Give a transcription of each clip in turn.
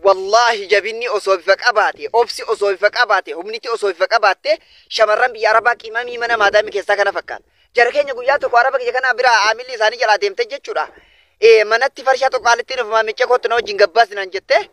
والله جبني أصوب فقباتي أوبسي أصوب فقباتي همنيتي أصوب فقباتي شمرن بيارباك إمامي منا مادامي كيسا كنا فكان جركين يقولياتو قاربك جكنا برا عامل لساني جلا ديمتي جتشورا مناتي فرشاتو قالتين فما ميتشكو تنو جنگباس نانجته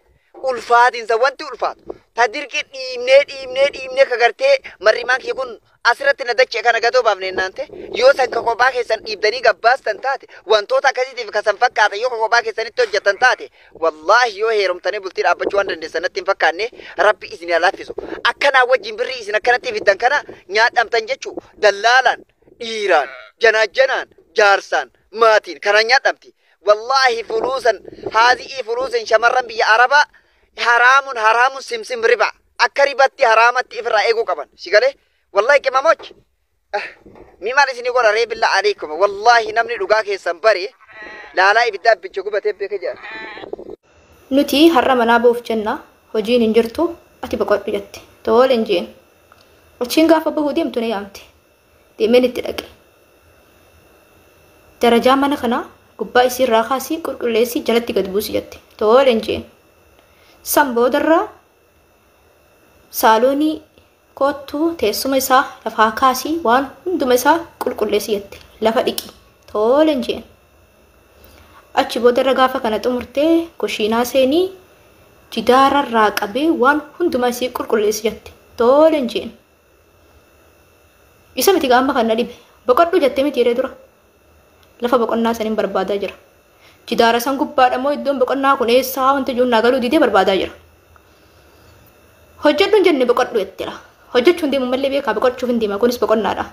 ألفات إنسا وانتي ألفات تدرك إمني كغرتي مريمان يكون أسرت ندك كنا قدو بابنين نانته يوسن كقباك سن إبداني قباس تنتاتي وانتو تكذي في كسم فكاته يو كقباك سن توجه تنتاتي والله يو هيرم تاني بلتير أبجوان رندسنا تنفكاني ربي إذن الله فيسو أكنا وجين بري إذن أكنا تفيدن كنا نيات أم تنجتشو دلالان إيران جنان جارسان ماتين كنا نيات أمتي والله فلوسا هذه فلوسا شمرن بي عربا حرام سمسم ربا أكريبتي حرامتي إفرا إيقو كمان سيقالي والله كما موش مما رسيني قول ريب الله عليكم والله نمني لغاكي سنبري لا إبدا بيجوكو بتبك جار نتي حرمنا بوف جنة وجين انجرتو أتي بقوت بجتي تول انجين وچين غافة بهوديم توني يامتي دي من التلقي درجة من خنا قبا يسير راخاسي كركليسي جلتي قدبوسي جتي تول انجين سنبو درا سالوني كوتو تيسوم إسا لفاكاسي وان هندوم إسا كلسيتي لفاديكي تولن جين أتشي بودر رغافة كانت أمرتي كوشينا سيني جدار الراقبي وان هندوم إسا كلسيتي تولن جين إسا متي غامبا كان نليب بقرد جاتي متي ردورا لفا بقرنا سنين بربادا جرا جدار سان قباد أمو يدوم بقرنا كون إسا وانتجون ناغلو ديدي بربادا جرا hojjedun jenne boqoddu ettira hojjechuun deemu mallee beeka boqochuu hin deema kunis boqonnaadha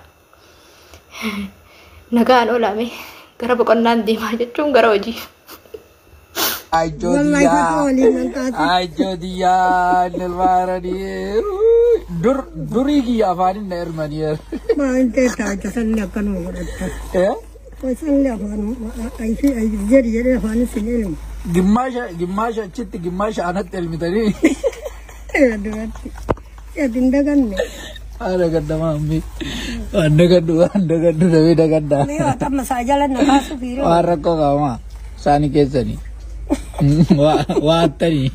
nagaan olame gara boqonnaan deema jechuun gara hojii ajodiya nilwarani durigi afani nermanier ma inte ta sanna kanu godata wasanna afanu ai jeri afani sinin gimasha chitti gimasha anat elmitani ya dindagan ne ada gadda mami anda gaddu nabi dagadda ne ata masajalan na kasu biro warako kama sani kesani wa tani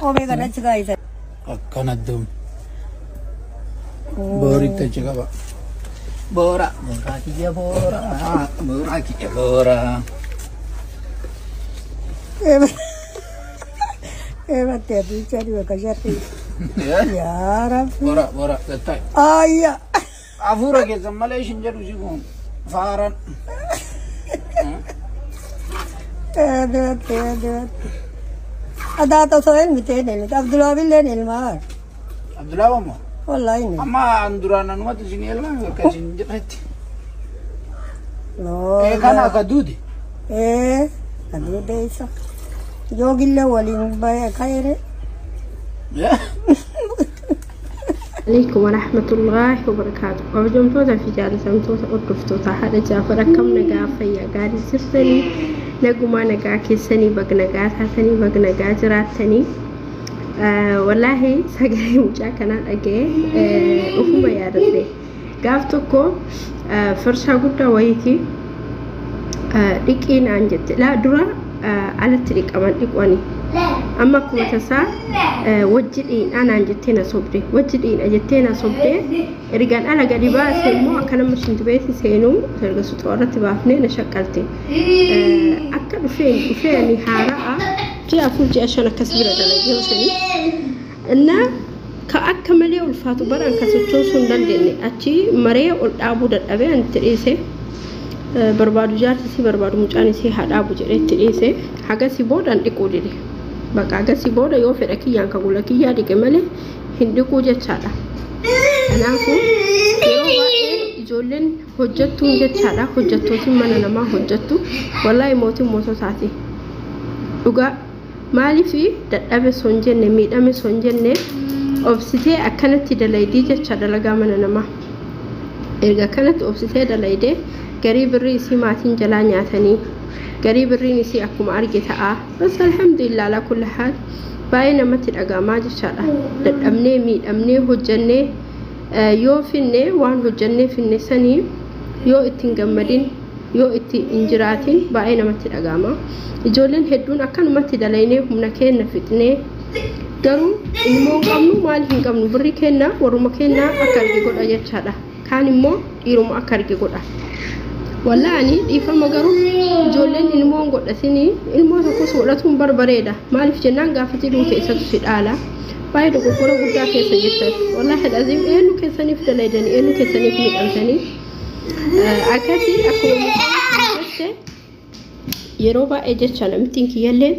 o me gana chiga isa akanadum borita chiga ba bora ki bora mate adu cari wa kajati ya rab bora tetai aya afura ke zamale shinjaru sigon faran ada to soel mite ne abdullah bille ne mar abdullah mo wallahi ne amma andurana no mate sinel ma ka sinjati no kana kadudi adude isa Yogilla walin baya khaire عليكم ورحمة الله وبركاته وبجمتوتا في جالسمتوتا ودفتوتا هذا جافر كم نجا فيا قاعد سرتني نجوما نجا كيسني بقنجا ثاني بقنجا جراتني والله سجى مجاكنا أجي وهم يا ربي قافتكو فرشة قطة ويتي ديكين عنجت لا درا على الطريق أمان إقواني أما كوتاسا وجدين أنا أنجتنا صبري وجدين أنجتنا صبري رجال أنا قريبا سمو أكنا مش انتبهتي سينو تلقى سطورة تبافني نشكلتي أكد فيني حارة جاء فوجي عشان أكسبر دلجي وسني إن كأكمل الفاتو بران كسوتشون سندل دني أتي مريء والأبو دلأبي أن تريسه بربادو جارتي سي بربادو مجاني سي هاد أبو جريت تريسه حاجة سي بودان إقودي bakka agasi booda yoo fedha kiyyaan ka gula kiyyaa dhige malee hin dhiquu jechaadha. Kanaafuu yeroo baay'ee ijoolleen hojjettuun jechaadha hojjettootiin mana namaa hojjettu wallahi moototaati. Dhugaa maaliifi dadhabe son jenne miidhame son jenne obsitee akkanatti dalaydii jecha dalagaa mana namaa. Erga akkanatti obsitee dalaydee garii birrii isii maatiin jalaa nyaatanii قريب الريني سي أكو معرجة بس الحمد لله على كل حال باينة ما تلقى ما جشارة أمني ميد أمني هو جنة يو فيني وان هو جنة في النساني يو اتنجمدين yoo itti injiraatiin baay'ee namatti dhagama ijoolleen hedduun akkanumatti dalaynee humna keenya fixnee garuu ilmoo qabnu maal hin qabnu birri kenna waruma kenna akka arge godha jechaadha kaan immoo dhiiruma akka arge godha wallaani dhiifama garuu ijoolleen ilmoo godhatini ilmoo tokkos godhatuun barbareeda maaliif jennaan gaafa jedhu keessatu si dhaala baay'ee dogoggora guddaa keessa jirtan wallahi lazim eenyu keessaniif dalaydanii eenyu keessaniif midhamtanii akkasii akkuma yeroo baay'ee jecha namtiin kiyyalleen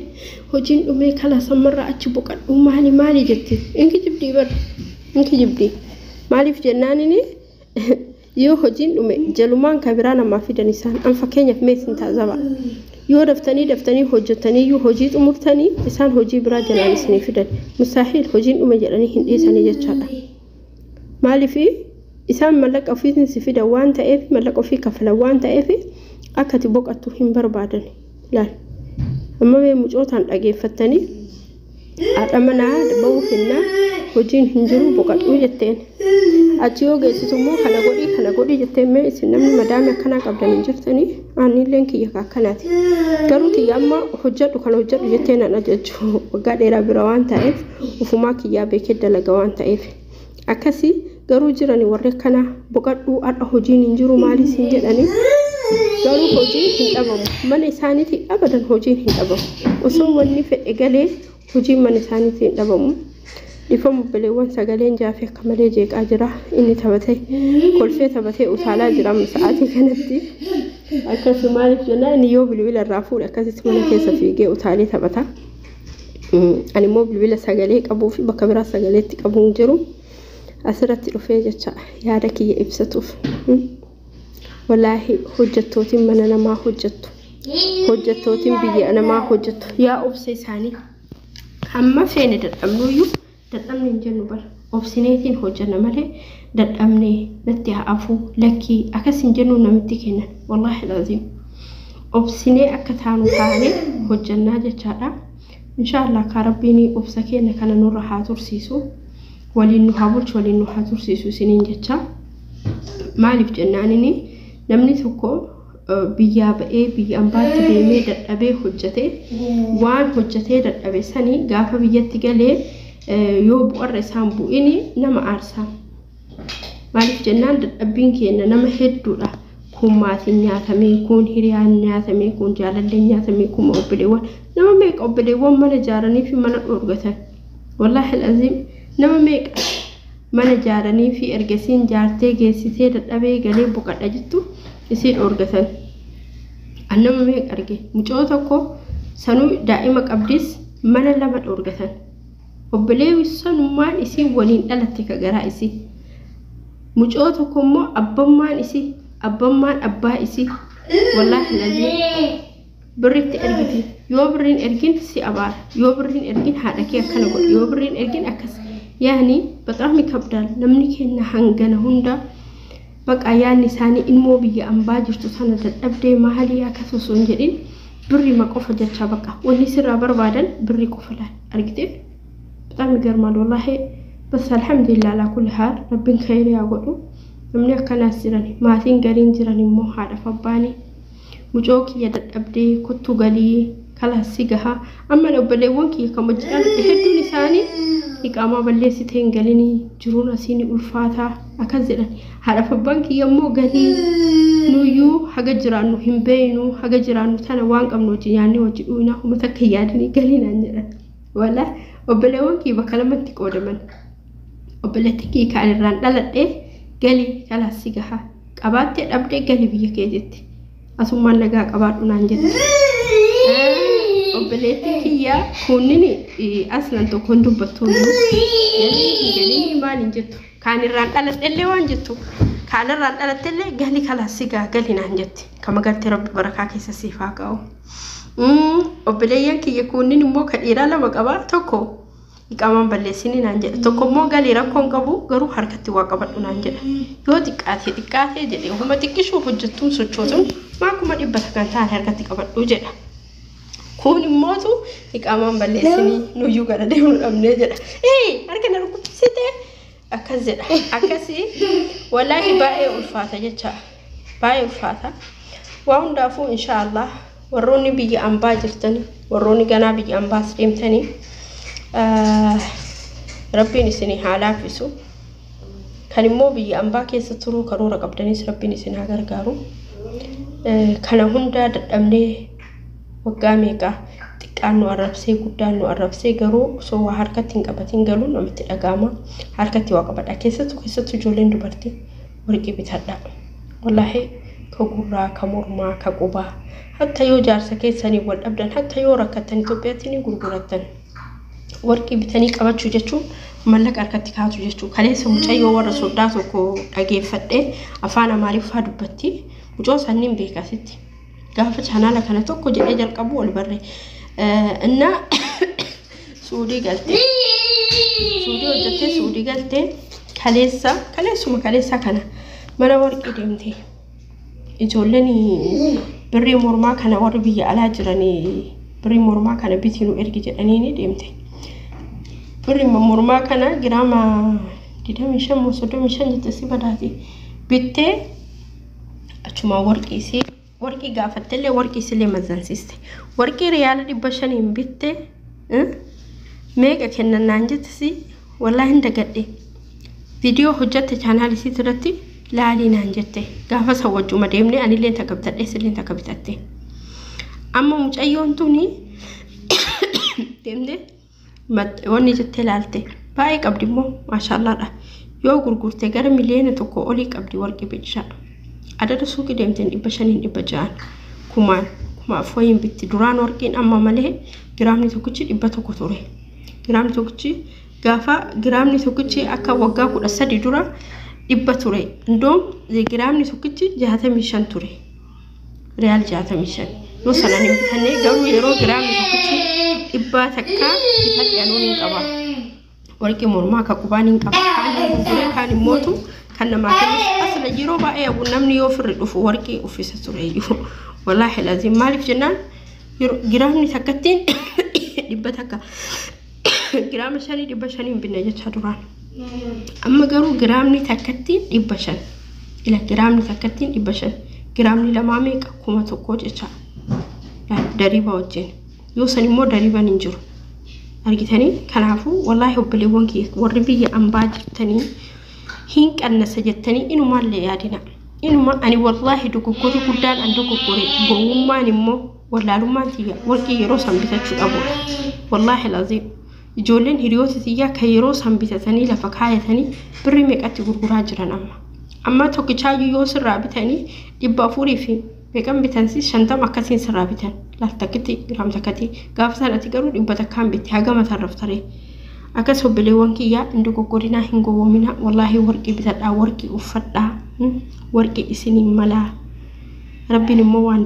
hojiin dhumee kala samarra achi boqadhu maali jetti inki jibdii bar inki jibdii maaliif jennaanini yoo hojiin dhume jalumaan kabiraa namaa fidan isaan an fakkeenyaaf meesin taazaba yoo daftanii hojjetanii yoo hojii xumurtanii isaan hojii biraa jalaan isinii fidan musaahil hojiin dhume jedhanii hin dhiisanii jechaadha maaliif isaan mallaqa ofiitiin si fidan waan ta'eef mallaqa ofii kafalan waan ta'eef akkati boqattu hin barbaadan laal amma mee mucootaan dhageeffattanii haadha manaa ba'uu hinnaa hojiin hin jiru boqadhuu jetteen achi yoo geessitu immoo kana godhi jettee mee isin namni madaami akkanaa qabdan hin jirtanii aanilleen kiyya akkanaati garuu kiyya amma hojjedhu jetteen an ajajju waggaa dheeraa bira waan ta'eef ufumaa kiyyaa beekee dalaga waan ta'eef akkasii garuu jirani warri akkanaa boqadhuu har'a hojiin hin jiru maaliis hin jedhanii garuu hojiin hin dhabamu mana isaaniitti abadan hojiin hin dhabamu osoo wanni fedhe galee hojiin mana isaaniitti hin dhabamu dhifamu bileewwan sagaleen jaafee akka malee jeeqaa jira inni kolfee taphatee utaalaa jira sa'aatii kanatti akkasuma maaliif jennaan inni yoo bilbila irraa fuudhe akkasitti mana keessa fiigee utaalee taphata ani immoo bilbila sagalee qabuu fi bakka biraa sagaleetti qabuun jiru asirratti dhufee jecha yaada kiyya ibsatuuf wallahi hojjettootiin mana namaa hojjettootiin biyya namaa hojjettu yaa obsa isaanii hamma feene dadhabnuyyuu dadhabne hin jennu bara obsineetiin hojjenna malee dadhabne natti ha'afu lakkii akkas hin jennu namitti kennan wallahi lazim obsinee akka taanu taane hojjennaa jechaadha inshallah ka rabbiin obsa keenya kana nurra haa tursiisu waliin nu haa bulchu waliin nu haa tursiisu isiniin jecha maaliif jennaanini namni tokko biyyaa ba'ee biyya ambaatti deemee dadhabee hojjetee waan hojjetee dadhabe sanii gaafa biyyatti galee yoo bu'arra isaan bu'ini nama aarsaa maaliif jennaan dadhabbiin keenya nama hedduudha kun maatiin nyaatamee kun hiriyaan nyaatamee kun jaalalleen nyaatamee kun obboleewwan nama meeqa obboleewwan mana ijaaranii fi mana dhoorgatan wallahi lazim nama meeqa mana ijaaranii fi ergasiin jaartee geessitee dadhabee galee boqadha jettu isii dhoorgatan annama meeqa arge mucoo tokko sanuu daa'ima qabdis mana lama dhoorgatan obboleewwi sanummaan isii waliin dhalatte ka garaa isii mucoo tokko immoo abbammaan abbaa isii wallahi lazim birritti ergiti yoo birriin ergin si abaara yoo birriin ergin haadha kee akkana godha yoo birriin ergin akkas yaani baqaamni kabdaan namni keenya hangana hunda baqa yaanni isaanii ilmoo biyya ambaa jirtu sana dadhabdee maalii akkas osoo hin jedhin birri ma qofa jecha baqa wanni sirraa barbaadan birri qofa laal argitee baqaamni garmaan wallahi bas alhamdulillah ala kulli haal rabbiin khayri yaa godhu namni akkanaas jirani maatiin gariin jiran immoo haadha fabbaanii mucoo kiyya dadhabdee kottu galii kalaasi gaha amma obboleewwan kiyya kama jiran hedduun isaanii iqaamaa balleessitee hin galinii jiruun asiin ulfaataa akkas jedhan haadha fabbaan kiyya immoo galii nuyyuu haga jiraannu hin beeynu haga jiraannu tana waan qabnu hojii nyaannee hojii dhuunaa uummata akka yaadanii galiinaan jedhan wala obboleewwan kiyya bakka lamatti qoodaman obboleetti kiyya kaan irraan dhaladhee galii kalaasi gaha qabaattee dhabdee galii biyya keejetti asummaan nagaa qabaadhu naan jette obboleetti kiyya kunniin aslan tokkoon dubbattuun galii maaliin jettu kaan irraan dhaladhellee waan jettu kaan irraan dhaladhellee galii kalaasi gaha galii naan jetti kama galtee rabbi barakaa keessa siif haa qabu obboleeyyan kiyya kunniin immoo ka dhiiraa lama qabaa tokko iqaamaan balleessini naan jedha tokko immoo galii rakkoon qabu garuu harkatti waa qabadhu naan jedha yoo xiqqaatee jedhee huma xiqqishuuf hojjettuun sochootuun maakuma dhibbata kan ta'an harkatti qabadhu jedha kun immootu iqaamaan balleessini nuyyuu gara deemnu dhabnee jedha harka na rukutisite akkas jedha akkasii wallaahi baay'ee ulfaata jecha baay'ee ulfaata waan daafu inshallah warroonni biyya ambaa jirtani warroonni ganaa biyya ambaas deemtani rabbiin isin haalaafisu kan immoo biyya ambaa keessa turuu karoora qabdanis rabbiin isin haa gargaaru kana hunda dadhabnee waggaa meeqa xiqqaan nu arrabsee guddaan nu arrabsee garuu osoo waa harkatti hin qabatin galuu namatti dhagaama harkatti waa qabadha keessattuu ijoolleen dubartii warqii bitadha wallahi ka gurraa ka mormaa ka qubaa hatta yoo jaarsa keessanii wal dhabdan hatta yoo rakkatan Itoophiyaatti ni gurguratan warqii bitanii qabachuu jechuun mallaqa harkatti kaatu jechuun kaleessa mucayyoo warra soddaa tokko dhageeffadhee afaan Amaariffaa dubbatti mucoo sanniin beekasitti gaafa chaanaala kana tokko jedhee jalqabu wal barre inna suudii galtee suudii hojjettee suudii galtee kaleessa kana mana warqii deemtee ijoolleen birrii mormaa kana warri biyya alaa jiranii birrii mormaa kana bitinu ergi jedhanii ni deemte birrii mormaa kana giraama 25 jettee si badaati bittee achuma warqii gaafattellee warqii silee mazansiiste warqii riyaala 500 bitte meeqa kennannaan jettisi wallahi dagadhe video hojjatte channel isii irratti laalinaan jette gaafa sawwajuma deemne anillee takabtadhe sileen takabtatte amma mucayyoon tuni deemne wanni jette laalte baay'ee qabdi immoo maashaallah dha yoo gurgurte gara miliyoona tokko olii qabdi warqii bicha adada suuqii deemteen 500 kumaan fooyin bitti duraan warqiin amma malee giraamni tokkichi 100 ture giraamni tokkichi gaafa giraamni tokkichi akka waggaa 13 dura 100 ture ndoom giraamni tokkichi 65 ture real 65 yoo sanaan bitannee garuu yeroo giraamni tokkichi 100 takka bitadhe anuun hin qaba warqii mormaa ka qubaan hin qaba kan immootu kan namaa kennu asla yeroo baay'ee namni yoo firri dhufu warqii uffisa ture iyyuu wallahi lazim maalif jennaan giraamni takkattiin 100 takka giraama 500 binne jecha duraan amma garuu giraamni takkattiin 500 ila giraamni takkattiin 500 giraamni lamaa meeqa 1,000 jecha dariiba wajjin yoo san immoo dariiban hin jiru argitanii kanaafuu wallahi obboleewwan kee warri biyya ambaa jirtanii hin qannasa jettanii inumaallee yaadina inuma ani wallahi dogoggorri guddaan an dogoggore gowwummaan immoo wallaalummaan tiyya warqii yeroo san bitachuu dhabu wallahi lazim ijoolleen hiriyoota tiyyaa kan yeroo san bitatanii lafa kaayatanii birrii meeqatti gurguraa jiran amma tokkichaayyuu yoo sirraa bitanii 400 fi meeqan bitansi 50 akkasiin sirraa bitan laftakkiti giraam takkati gaafa sanatti garuu 100 takkaan bitti hagama tarraftaree akkas obboleewwan kiyyaa dogoggorina hin gowwomina wallahi warqii bitadhaa warqii uffadhaa warqii isinii malaa rabbiin immoo waan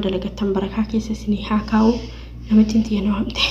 dalagattan barakaa keessa isinii haa kaa'u namitti tiyya na hamte